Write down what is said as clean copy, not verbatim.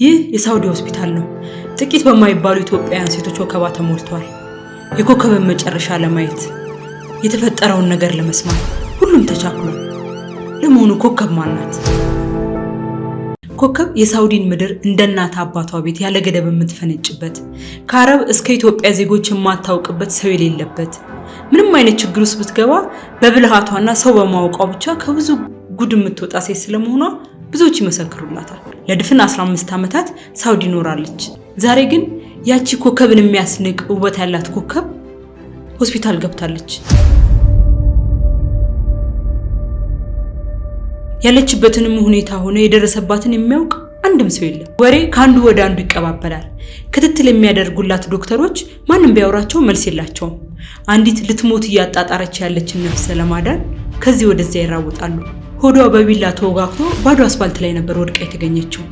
ይህ የሳውዲ ሆስፒታል ነው። ጥቂት በማይባሉ ኢትዮጵያውያን ሴቶች ወከባ ተሞልቷል። የኮከብን መጨረሻ ለማየት የተፈጠረውን ነገር ለመስማት ሁሉም ተቻኩሏል። ለመሆኑ ኮከብ ማን ናት? ኮከብ የሳውዲን ምድር እንደ እናት አባቷ ቤት ያለ ገደብ የምትፈነጭበት፣ ከአረብ እስከ ኢትዮጵያ ዜጎች የማታውቅበት ሰው የሌለበት፣ ምንም አይነት ችግር ውስጥ ብትገባ በብልሃቷና ሰው በማውቋ ብቻ ከብዙ ጉድ የምትወጣ ሴት ስለመሆኗ ብዙዎች ይመሰክሩላታል። ለድፍን 15 ዓመታት ሳውዲ ኖራለች። ዛሬ ግን ያቺ ኮከብን የሚያስንቅ ውበት ያላት ኮከብ ሆስፒታል ገብታለች። ያለችበትንም ሁኔታ ሆነ የደረሰባትን የሚያውቅ አንድም ሰው የለም። ወሬ ካንዱ ወደ አንዱ ይቀባበላል። ክትትል የሚያደርጉላት ዶክተሮች ማንም ቢያወራቸው መልስ የላቸውም። አንዲት ልትሞት እያጣጣረች ያለችን ነፍስ ለማዳን ከዚህ ወደዚያ ይራወጣሉ። ሆዷ በቢላ ተወጋግቶ ባዶ አስፋልት ላይ ነበር ወድቃ የተገኘችው።